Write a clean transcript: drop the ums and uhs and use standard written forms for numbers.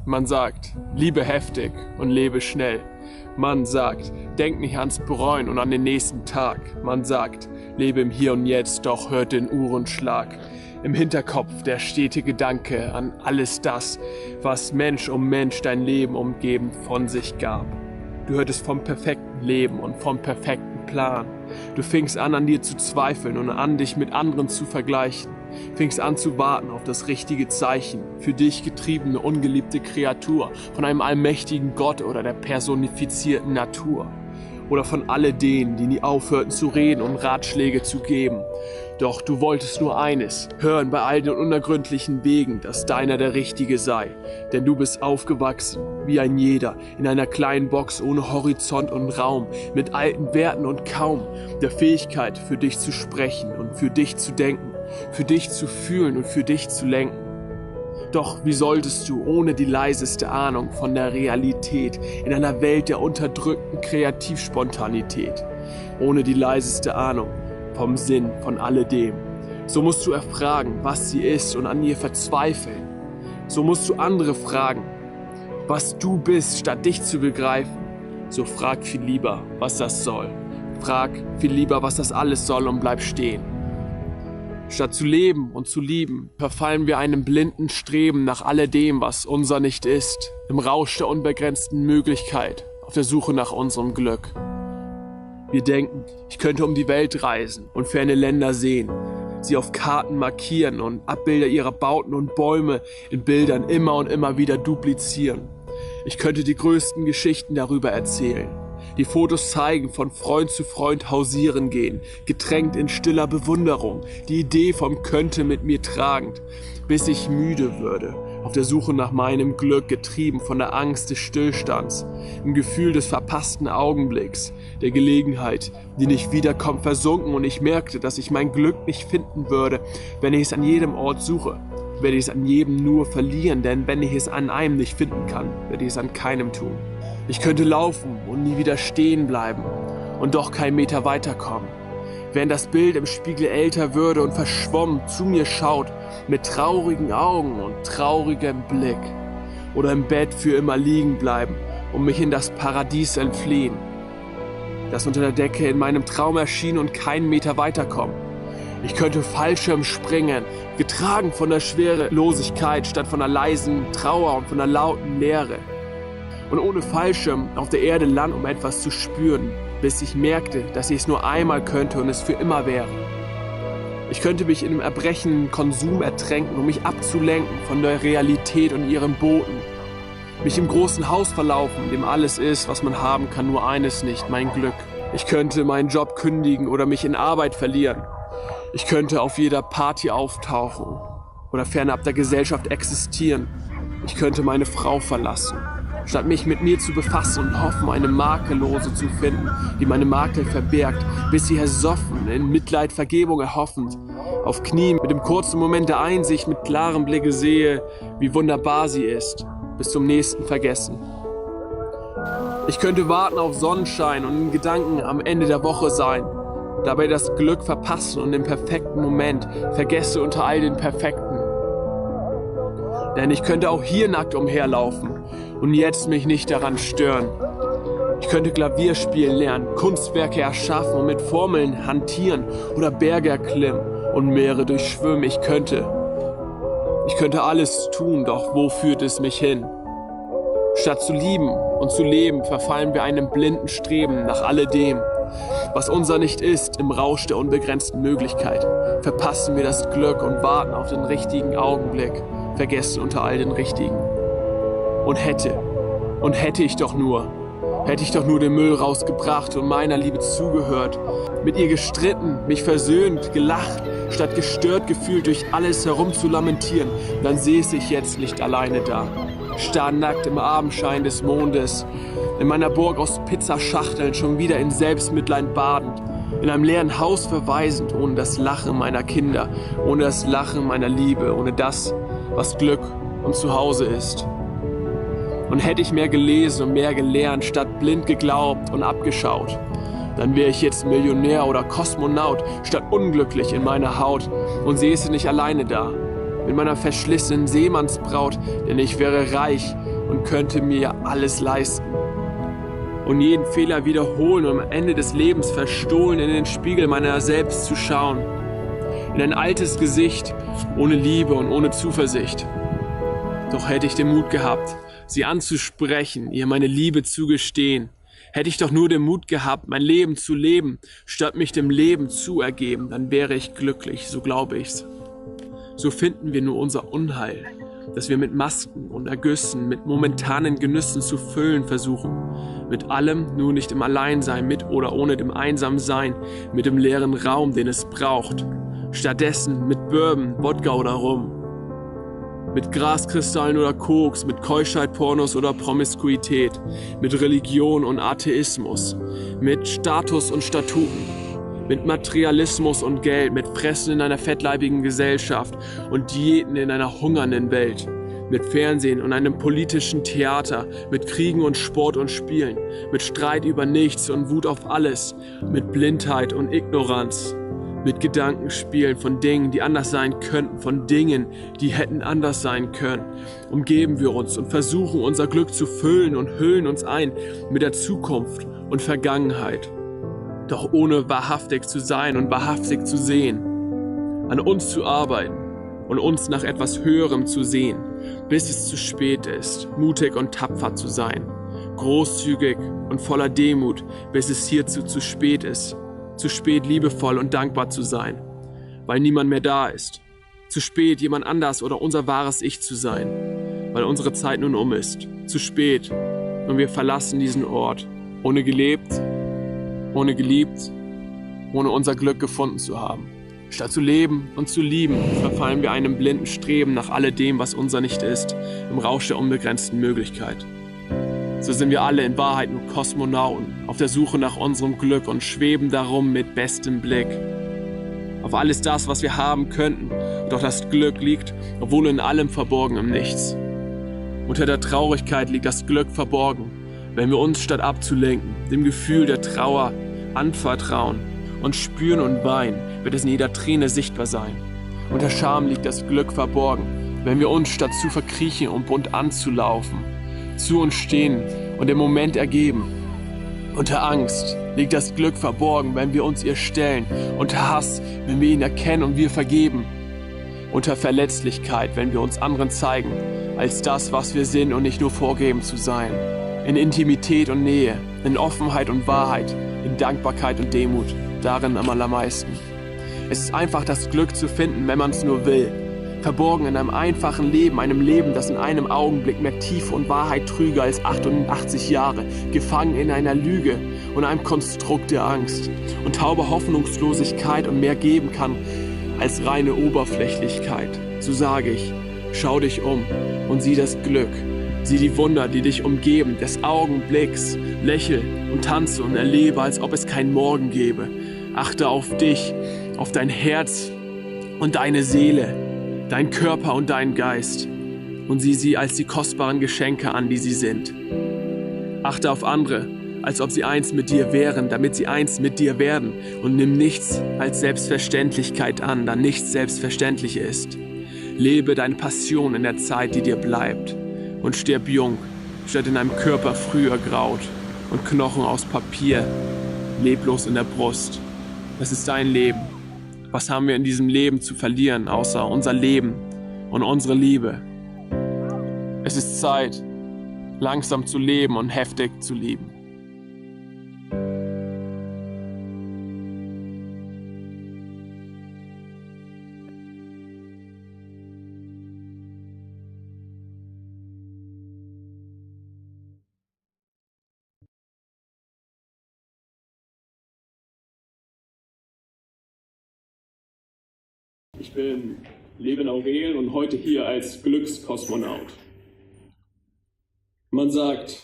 Man sagt, liebe heftig und lebe schnell. Man sagt, denk nicht ans Bereuen und an den nächsten Tag. Man sagt, lebe im Hier und Jetzt, doch hört den Uhrenschlag. Im Hinterkopf der stete Gedanke an alles das, was Mensch um Mensch dein Leben umgebend von sich gab. Du hörtest vom perfekten Leben und vom perfekten Plan. Du fingst an dir zu zweifeln und an, dich mit anderen zu vergleichen. Fingst an zu warten auf das richtige Zeichen, für dich getriebene, ungeliebte Kreatur, von einem allmächtigen Gott oder der personifizierten Natur. Oder von alledenen, die nie aufhörten zu reden und Ratschläge zu geben. Doch du wolltest nur eines, hören bei all den unergründlichen Wegen, dass deiner der Richtige sei. Denn du bist aufgewachsen, wie ein jeder, in einer kleinen Box ohne Horizont und Raum, mit alten Werten und kaum der Fähigkeit, für dich zu sprechen und für dich zu denken, für dich zu fühlen und für dich zu lenken. Doch wie solltest du ohne die leiseste Ahnung von der Realität in einer Welt der unterdrückten Kreativspontanität, ohne die leiseste Ahnung vom Sinn von alledem. So musst du erfragen, was sie ist und an ihr verzweifeln. So musst du andere fragen, was du bist, statt dich zu begreifen. So frag viel lieber, was das soll. Frag viel lieber, was das alles soll und bleib stehen. Statt zu leben und zu lieben, verfallen wir einem blinden Streben nach alledem, was unser nicht ist, im Rausch der unbegrenzten Möglichkeit, auf der Suche nach unserem Glück. Wir denken, ich könnte um die Welt reisen und ferne Länder sehen, sie auf Karten markieren und Abbilder ihrer Bauten und Bäume in Bildern immer und immer wieder duplizieren. Ich könnte die größten Geschichten darüber erzählen. Die Fotos zeigen, von Freund zu Freund hausieren gehen, getränkt in stiller Bewunderung, die Idee vom Könnte mit mir tragend, bis ich müde würde, auf der Suche nach meinem Glück, getrieben von der Angst des Stillstands, im Gefühl des verpassten Augenblicks, der Gelegenheit, die nicht wiederkommt, versunken, und ich merkte, dass ich mein Glück nicht finden würde, wenn ich es an jedem Ort suche, werde ich es an jedem nur verlieren, denn wenn ich es an einem nicht finden kann, werde ich es an keinem tun. Ich könnte laufen und nie wieder stehen bleiben und doch keinen Meter weiterkommen. Während das Bild im Spiegel älter würde und verschwommen zu mir schaut, mit traurigen Augen und traurigem Blick. Oder im Bett für immer liegen bleiben und mich in das Paradies entfliehen, das unter der Decke in meinem Traum erschien und keinen Meter weiterkommen. Ich könnte Fallschirm springen, getragen von der Schwerelosigkeit statt von der leisen Trauer und von der lauten Leere. Und ohne Fallschirm auf der Erde landen, um etwas zu spüren, bis ich merkte, dass ich es nur einmal könnte und es für immer wäre. Ich könnte mich in einem erbrechenden Konsum ertränken, um mich abzulenken von der Realität und ihren Boten. Mich im großen Haus verlaufen, in dem alles ist, was man haben kann, nur eines nicht, mein Glück. Ich könnte meinen Job kündigen oder mich in Arbeit verlieren. Ich könnte auf jeder Party auftauchen oder fernab der Gesellschaft existieren. Ich könnte meine Frau verlassen, statt mich mit mir zu befassen und hoffen, eine Makellose zu finden, die meine Makel verbergt, bis sie ersoffen, in Mitleid Vergebung erhoffend, auf Knien mit dem kurzen Moment der Einsicht mit klarem Blicke sehe, wie wunderbar sie ist, bis zum nächsten Vergessen. Ich könnte warten auf Sonnenschein und in Gedanken am Ende der Woche sein, dabei das Glück verpassen und den perfekten Moment vergesse unter all den Perfekten. Denn ich könnte auch hier nackt umherlaufen und jetzt mich nicht daran stören. Ich könnte Klavier spielen lernen, Kunstwerke erschaffen und mit Formeln hantieren oder Berge erklimmen und Meere durchschwimmen. Ich könnte alles tun, doch wo führt es mich hin? Statt zu lieben und zu leben, verfallen wir einem blinden Streben nach alledem, was unser nicht ist, im Rausch der unbegrenzten Möglichkeit. Verpassen wir das Glück und warten auf den richtigen Augenblick, vergessen unter all den Richtigen. Und hätte ich doch nur den Müll rausgebracht und meiner Liebe zugehört, mit ihr gestritten, mich versöhnt, gelacht, statt gestört gefühlt durch alles herum zu lamentieren, dann säße ich jetzt nicht alleine da, starr nackt im Abendschein des Mondes, in meiner Burg aus Pizzaschachteln schon wieder in Selbstmitleid badend, in einem leeren Haus verweisend, ohne das Lachen meiner Kinder, ohne das Lachen meiner Liebe, ohne das, was Glück und Zuhause ist. Und hätte ich mehr gelesen und mehr gelernt, statt blind geglaubt und abgeschaut, dann wäre ich jetzt Millionär oder Kosmonaut, statt unglücklich in meiner Haut und säße nicht alleine da, mit meiner verschlissenen Seemannsbraut, denn ich wäre reich, und könnte mir alles leisten. Und jeden Fehler wiederholen und am Ende des Lebens verstohlen in den Spiegel meiner selbst zu schauen. In ein altes Gesicht, ohne Liebe und ohne Zuversicht. Doch hätte ich den Mut gehabt, sie anzusprechen, ihr meine Liebe zu gestehen, hätte ich doch nur den Mut gehabt, mein Leben zu leben, statt mich dem Leben zu ergeben, dann wäre ich glücklich, so glaube ich's. So finden wir nur unser Unheil, das wir mit Masken und Ergüssen, mit momentanen Genüssen zu füllen versuchen. Mit allem, nur nicht im Alleinsein, mit oder ohne dem Einsamsein, mit dem leeren Raum, den es braucht. Stattdessen mit Bourbon, Wodka oder Rum. Mit Graskristallen oder Koks, mit Keuschheit, Pornos oder Promiskuität, mit Religion und Atheismus, mit Status und Statuten, mit Materialismus und Geld, mit Fressen in einer fettleibigen Gesellschaft und Diäten in einer hungernden Welt, mit Fernsehen und einem politischen Theater, mit Kriegen und Sport und Spielen, mit Streit über nichts und Wut auf alles, mit Blindheit und Ignoranz. Mit Gedankenspielen von Dingen, die anders sein könnten, von Dingen, die hätten anders sein können, umgeben wir uns und versuchen unser Glück zu füllen und hüllen uns ein mit der Zukunft und Vergangenheit. Doch ohne wahrhaftig zu sein und wahrhaftig zu sehen, an uns zu arbeiten und uns nach etwas Höherem zu sehen, bis es zu spät ist, mutig und tapfer zu sein, großzügig und voller Demut, bis es hierzu zu spät ist. Zu spät liebevoll und dankbar zu sein, weil niemand mehr da ist. Zu spät jemand anders oder unser wahres Ich zu sein, weil unsere Zeit nun um ist. Zu spät und wir verlassen diesen Ort, ohne gelebt, ohne geliebt, ohne unser Glück gefunden zu haben. Statt zu leben und zu lieben, verfallen wir einem blinden Streben nach alledem, was unser nicht ist, im Rausch der unbegrenzten Möglichkeit. So sind wir alle in Wahrheit nur Kosmonauten, auf der Suche nach unserem Glück und schweben darum mit bestem Blick. Auf alles das, was wir haben könnten, doch das Glück liegt, obwohl in allem verborgen im Nichts. Unter der Traurigkeit liegt das Glück verborgen, wenn wir uns statt abzulenken, dem Gefühl der Trauer anvertrauen und spüren und weinen, wird es in jeder Träne sichtbar sein. Unter Scham liegt das Glück verborgen, wenn wir uns statt zu verkriechen und bunt anzulaufen, zu uns stehen und den Moment ergeben. Unter Angst liegt das Glück verborgen, wenn wir uns ihr stellen. Unter Hass, wenn wir ihn erkennen und wir vergeben. Unter Verletzlichkeit, wenn wir uns anderen zeigen, als das, was wir sind und nicht nur vorgeben zu sein. In Intimität und Nähe, in Offenheit und Wahrheit, in Dankbarkeit und Demut, darin am allermeisten. Es ist einfach, das Glück zu finden, wenn man es nur will. Verborgen in einem einfachen Leben, einem Leben, das in einem Augenblick mehr Tiefe und Wahrheit trüge als 88 Jahre, gefangen in einer Lüge und einem Konstrukt der Angst und taube Hoffnungslosigkeit und mehr geben kann als reine Oberflächlichkeit. So sage ich, schau dich um und sieh das Glück, sieh die Wunder, die dich umgeben, des Augenblicks, lächel und tanze und erlebe, als ob es keinen Morgen gäbe. Achte auf dich, auf dein Herz und deine Seele, dein Körper und deinen Geist und sieh sie als die kostbaren Geschenke an, die sie sind. Achte auf andere, als ob sie eins mit dir wären, damit sie eins mit dir werden und nimm nichts als Selbstverständlichkeit an, da nichts selbstverständlich ist. Lebe deine Passion in der Zeit, die dir bleibt und stirb jung, statt in einem Körper früher graut und Knochen aus Papier, leblos in der Brust. Das ist dein Leben. Was haben wir in diesem Leben zu verlieren, außer unser Leben und unsere Liebe? Es ist Zeit, langsam zu leben und heftig zu lieben. Ich bin Levin Aurel und heute hier als Glückskosmonaut. Man sagt,